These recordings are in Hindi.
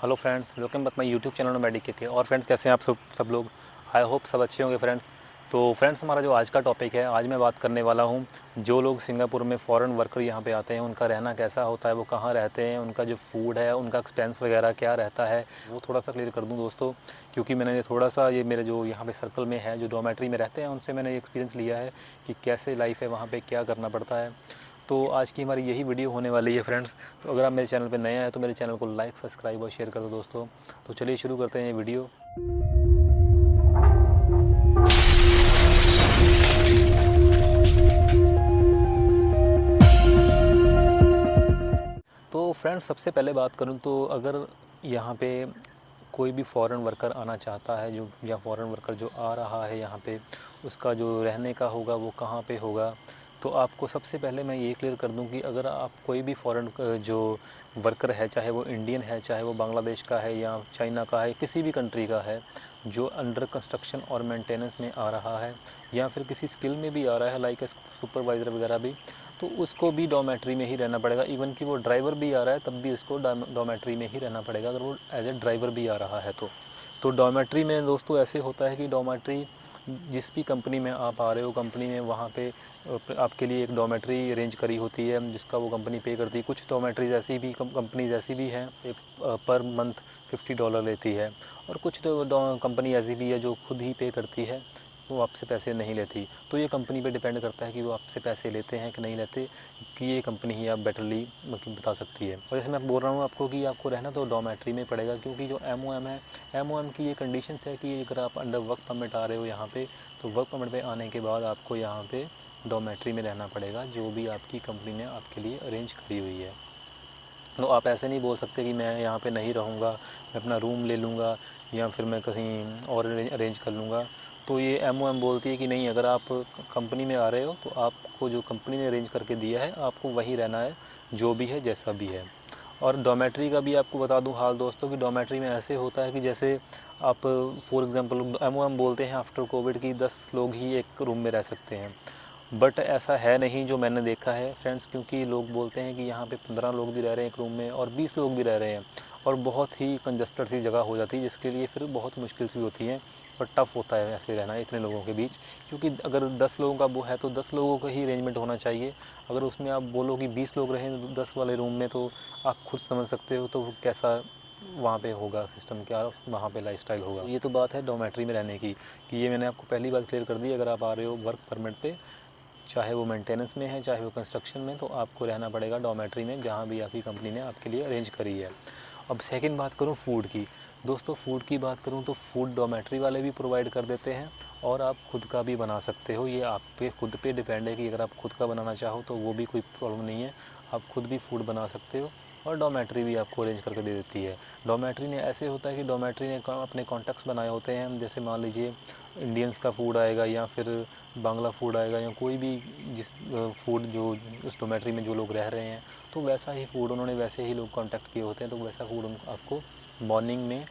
Hello friends, welcome back my YouTube channel medicate के। और फ्रेंड्स, कैसे हैं आप सब लोग। आई होप सब अच्छे होंगे फ्रेंड्स। तो फ्रेंड्स, हमारा जो आज का टॉपिक है, आज मैं बात करने वाला हूं जो लोग सिंगापुर में फ़ॉरेन वर्कर यहां पे आते हैं उनका रहना कैसा होता है, वो कहां रहते हैं, उनका जो फूड है, उनका एक्सपेंस वगैरह क्या रहता है, वो थोड़ा सा क्लियर कर दूं दोस्तों। क्योंकि मैंने थोड़ा सा ये मेरे जो यहाँ पे सर्कल में है, जो डॉर्मेट्री में रहते हैं, उनसे मैंने एक्सपीरियंस लिया है कि कैसे लाइफ है वहाँ पर, क्या करना पड़ता है। तो आज की हमारी यही वीडियो होने वाली है फ्रेंड्स। तो अगर आप मेरे चैनल पर नए हैं तो मेरे चैनल को लाइक, सब्सक्राइब और शेयर कर दो दोस्तों। तो चलिए शुरू करते हैं ये वीडियो। तो फ्रेंड्स, सबसे पहले बात करूं तो अगर यहाँ पे कोई भी फ़ॉरेन वर्कर आना चाहता है, जो या फ़ॉरेन वर्कर जो आ रहा है यहाँ पे, उसका जो रहने का होगा वो कहाँ पे होगा। तो आपको सबसे पहले मैं ये क्लियर कर दूं कि अगर आप कोई भी फ़ॉरेन जो वर्कर है, चाहे वो इंडियन है, चाहे वो बांग्लादेश का है या चाइना का है, किसी भी कंट्री का है, जो अंडर कंस्ट्रक्शन और मेंटेनेंस में आ रहा है या फिर किसी स्किल में भी आ रहा है, लाइक सुपरवाइज़र वगैरह भी, तो उसको भी डॉर्मेट्री में ही रहना पड़ेगा। इवन कि वो ड्राइवर भी आ रहा है तब भी उसको डॉर्मेट्री में ही रहना पड़ेगा, अगर वो एज ए ड्राइवर भी आ रहा है तो डॉर्मेट्री में दोस्तों ऐसे होता है कि डॉर्मेट्री जिस भी कंपनी में आप आ रहे हो, कंपनी ने वहाँ पे आपके लिए एक डॉर्मेट्री अरेंज करी होती है जिसका वो कंपनी पे करती है। कुछ डॉर्मेट्रीज ऐसी भी कंपनीज ऐसी भी हैं पर मंथ $50 लेती है, और कुछ कंपनी ऐसी भी है जो खुद ही पे करती है, वो आपसे पैसे नहीं लेती। तो ये कंपनी पे डिपेंड करता है कि वो आपसे पैसे लेते हैं कि नहीं लेते, कि ये कंपनी ही आप बेटरली बता सकती है। और जैसे मैं बोल रहा हूँ आपको कि आपको रहना तो डॉर्मेट्री में पड़ेगा, क्योंकि जो MOM है, MOM की ये कंडीशंस है कि अगर आप अंडर वर्क परमिट आ रहे हो यहाँ पे, तो वर्क परमिट पे आने के बाद आपको यहाँ पे डॉर्मेट्री में रहना पड़ेगा, जो भी आपकी कंपनी ने आपके लिए अरेंज करी हुई है। तो आप ऐसे नहीं बोल सकते कि मैं यहाँ पे नहीं रहूँगा, मैं अपना रूम ले लूँगा या फिर मैं कहीं और अरेंज कर लूँगा। तो ये MOM बोलती है कि नहीं, अगर आप कंपनी में आ रहे हो तो आपको जो कंपनी ने अरेंज करके दिया है आपको वहीं रहना है, जो भी है जैसा भी है। और डॉर्मेट्री का भी आपको बता दूं हाल दोस्तों कि डॉर्मेट्री में ऐसे होता है कि जैसे आप फॉर एग्ज़ाम्पल MOM बोलते हैं आफ्टर कोविड की 10 लोग ही एक रूम में रह सकते हैं, बट ऐसा है नहीं जो मैंने देखा है फ्रेंड्स। क्योंकि लोग बोलते हैं कि यहाँ पे 15 लोग भी रह रहे हैं एक रूम में और 20 लोग भी रह रहे हैं, और बहुत ही कंजस्टेड सी जगह हो जाती है, जिसके लिए फिर बहुत मुश्किल सी होती है और टफ़ होता है ऐसे रहना इतने लोगों के बीच। क्योंकि अगर 10 लोगों का वो है तो 10 लोगों का ही अरेंजमेंट होना चाहिए। अगर उसमें आप बोलो कि 20 लोग रहें 10 वाले रूम में, तो आप खुद समझ सकते हो तो कैसा वहाँ पे होगा सिस्टम, क्या वहाँ पे लाइफस्टाइल होगा। ये तो बात है डॉर्मेट्री में रहने की, कि ये मैंने आपको पहली बात क्लियर कर दी। अगर आप आ रहे हो वर्क परमिट पे, चाहे वो मेंटेनेंस में है चाहे वो कंस्ट्रक्शन में, तो आपको रहना पड़ेगा डॉर्मेट्री में, जहाँ भी आपकी कंपनी ने आपके लिए अरेंज करी है। अब सेकंड बात करूँ फूड की। दोस्तों, फूड की बात करूँ तो फूड डॉर्मेट्री वाले भी प्रोवाइड कर देते हैं और आप खुद का भी बना सकते हो। ये आप पे खुद पे डिपेंड है कि अगर आप खुद का बनाना चाहो तो वो भी कोई प्रॉब्लम नहीं है, आप खुद भी फूड बना सकते हो, और डॉर्मेट्री भी आपको अरेंज करके दे देती है। डॉर्मेट्री ने ऐसे होता है कि डॉर्मेट्री ने अपने कॉन्टैक्ट्स बनाए होते हैं, जैसे मान लीजिए इंडियंस का फूड आएगा या फिर बांग्ला फूड आएगा या कोई भी जिस फूड जो उस डॉर्मेट्री में जो लोग रह रहे हैं, तो वैसा ही फूड उन्होंने वैसे ही लोग कांटेक्ट किए होते हैं, तो वैसा फूड आपको मॉर्निंग में,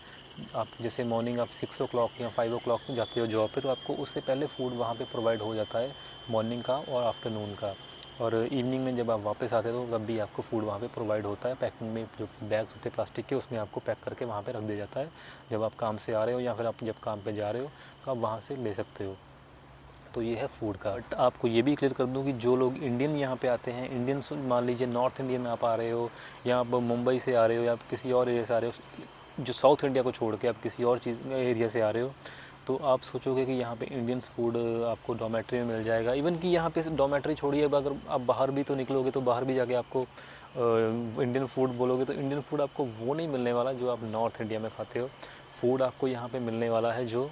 आप जैसे मॉर्निंग आप 6 o'clock या 5 o'clock जाते हो जॉब पे, तो आपको उससे पहले फूड वहाँ पे प्रोवाइड हो जाता है, मॉर्निंग का और आफ्टरनून का। और इवनिंग में जब आप वापस आते हो तो तब भी आपको फूड वहाँ पे प्रोवाइड होता है, पैकिंग में जो बैग्स होते हैं प्लास्टिक के, उसमें आपको पैक करके वहाँ पे रख दिया जाता है। जब आप काम से आ रहे हो या फिर आप जब काम पे जा रहे हो तो आप वहाँ से ले सकते हो। तो ये है फूड का। बट आपको ये भी क्लियर कर दूँ कि जो लोग इंडियन यहाँ पे आते हैं, इंडियन मान लीजिए नॉर्थ इंडिया में आप आ रहे हो, या आप मुंबई से आ रहे हो, या आप किसी और एरिया से आ रहे हो, जो साउथ इंडिया को छोड़ के आप किसी और चीज़ एरिया से आ रहे हो, तो आप सोचोगे कि यहाँ पे इंडियंस फूड आपको डॉर्मेट्री में मिल जाएगा। इवन कि यहाँ पे डॉर्मेट्री छोड़िए, अगर आप बाहर भी तो निकलोगे तो बाहर भी जाके आपको इंडियन फूड बोलोगे तो इंडियन फूड आपको वो नहीं मिलने वाला जो आप नॉर्थ इंडिया में खाते हो। फूड आपको यहाँ पे मिलने वाला है जो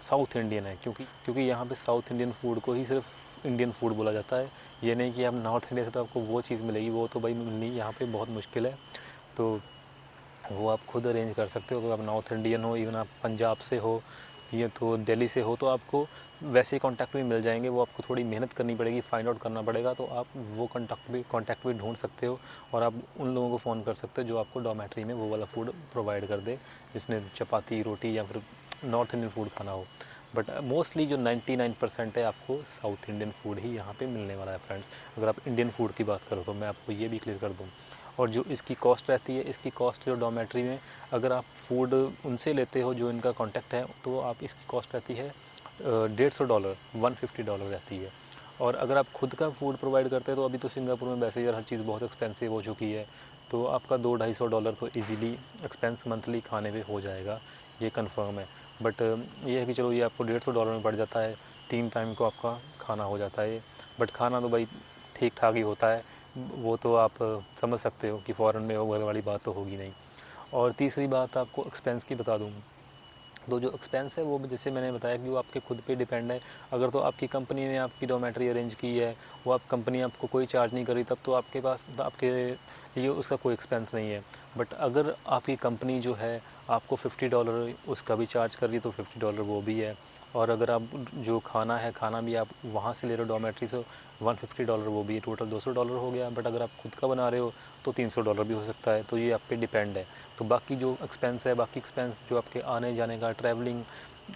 साउथ इंडियन है, क्योंकि यहाँ पे साउथ इंडियन फूड को ही सिर्फ इंडियन फूड बोला जाता है। ये नहीं कि आप नॉर्थ इंडिया से तो आपको वो चीज़ मिलेगी, वो तो भाई मिलनी यहाँ पे बहुत मुश्किल है। तो वो आप खुद अरेंज कर सकते हो। तो आप नॉर्थ इंडियन हो, इवन आप पंजाब से हो, ये तो दिल्ली से हो, तो आपको वैसे ही कॉन्टैक्ट भी मिल जाएंगे। वो आपको थोड़ी मेहनत करनी पड़ेगी, फाइंड आउट करना पड़ेगा, तो आप वो कॉन्टैक्ट भी ढूंढ सकते हो, और आप उन लोगों को फ़ोन कर सकते हो जो आपको डॉर्मेट्री में वो वाला फूड प्रोवाइड कर दे, जिसने चपाती रोटी या फिर नॉर्थ इंडियन फूड खाना हो। बट मोस्टली जो 99% है आपको साउथ इंडियन फूड ही यहाँ पे मिलने वाला है फ्रेंड्स। अगर आप इंडियन फूड की बात करो तो मैं आपको ये भी क्लियर कर दूँ। और जो इसकी कॉस्ट रहती है, इसकी कॉस्ट जो डॉर्मेट्री में अगर आप फूड उनसे लेते हो जो इनका कॉन्टैक्ट है, तो आप इसकी कॉस्ट रहती है $150, $150 रहती है। और अगर आप खुद का फूड प्रोवाइड करते हैं तो अभी तो सिंगापुर में वैसे यार हर चीज़ बहुत एक्सपेंसिव हो चुकी है, तो आपका $200-250 तो इजीली एक्सपेंस मंथली खाने पे हो जाएगा, ये कंफर्म है। बट ये है कि चलो ये आपको $150 में पड़ जाता है, 3 टाइम को आपका खाना हो जाता है। बट खाना तो भाई ठीक ठाक ही होता है, वो तो आप समझ सकते हो कि फ़ॉरेन में वो वाली बात तो होगी नहीं। और तीसरी बात आपको एक्सपेंस की बता दूँ, तो जो एक्सपेंस है वो जैसे मैंने बताया कि वो आपके खुद पे डिपेंड है। अगर तो आपकी कंपनी ने आपकी डॉर्मेट्री अरेंज की है, वो आप कंपनी आपको कोई चार्ज नहीं करी, तब तो आपके पास आपके लिए उसका कोई एक्सपेंस नहीं है। बट अगर आपकी कंपनी जो है आपको $50 उसका भी चार्ज कर रही है, तो $50 वो भी है। और अगर आप जो खाना है, खाना भी आप वहाँ से ले रहे हो डॉर्मेट्री से, $150 वो भी है, टोटल $200 हो गया। बट अगर आप खुद का बना रहे हो तो $300 भी हो सकता है, तो ये आप पे डिपेंड है। तो बाकी जो एक्सपेंस है, बाकी एक्सपेंस जो आपके आने जाने का, ट्रैवलिंग,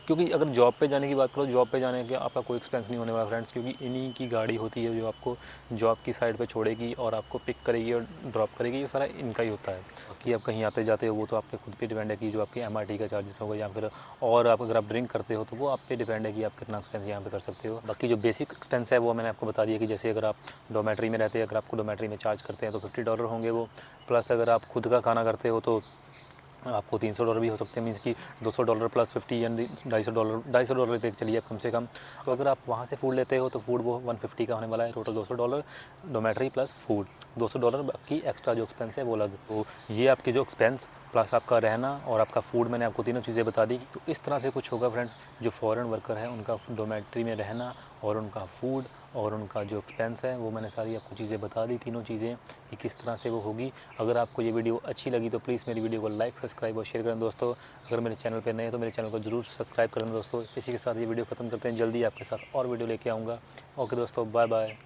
क्योंकि अगर जॉब पे जाने की बात करो, जॉब पे जाने का आपका कोई एक्सपेंस नहीं होने वाला फ्रेंड्स, क्योंकि इन्हीं की गाड़ी होती है जो आपको जॉब की साइड पे छोड़ेगी और आपको पिक करेगी और ड्रॉप करेगी, ये सारा इनका ही होता है। बाकी आप कहीं आते जाते हो वो तो आपके खुद पे डिपेंड है कि जो आपकी MRT का चार्जेस होगा, या फिर और आप अगर आप ड्रिंक करते हो तो वो आप पे डिपेंड है कि आप कितना एक्सपेंस यहाँ पे कर सकते हो। बाकी जो बेसिक एक्सपेंस है वो मैंने आपको बता दिया कि जैसे अगर आप डॉर्मेट्री में रहते हैं, अगर आपको डॉर्मेट्री में चार्ज करते हैं तो $50 होंगे वो, प्लस अगर आप खुद का खाना करते हो तो आपको $300 भी हो सकते हैं, मीन्स कि $200 प्लस 50 यानी $250 तक चलिए आप कम से कम। तो अगर आप वहाँ से फूड लेते हो तो फूड वो 150 का होने वाला है, टोटल $200 डोमेट्री प्लस फूड $200, बाकी एक्स्ट्रा जो एक्सपेंस है वो अलग। तो ये आपके जो एक्सपेंस प्लस आपका रहना और आपका फूड, मैंने आपको तीनों चीज़ें बता दी। तो इस तरह से कुछ होगा फ्रेंड्स, जो फॉरेन वर्कर है उनका डोमेट्री में रहना और उनका फूड और उनका जो एक्सपेंस है, वो मैंने सारी आपको चीज़ें बता दी, तीनों चीज़ें कि किस तरह से वो होगी। अगर आपको ये वीडियो अच्छी लगी तो प्लीज़ मेरी वीडियो को लाइक, सब्सक्राइब और शेयर करें दोस्तों। अगर मेरे चैनल पर नए हैं तो मेरे चैनल को जरूर सब्सक्राइब करें दोस्तों। इसी के साथ ये वीडियो ख़त्म करते हैं, जल्दी आपके साथ और वीडियो लेके आऊँगा। ओके दोस्तों, बाय बाय।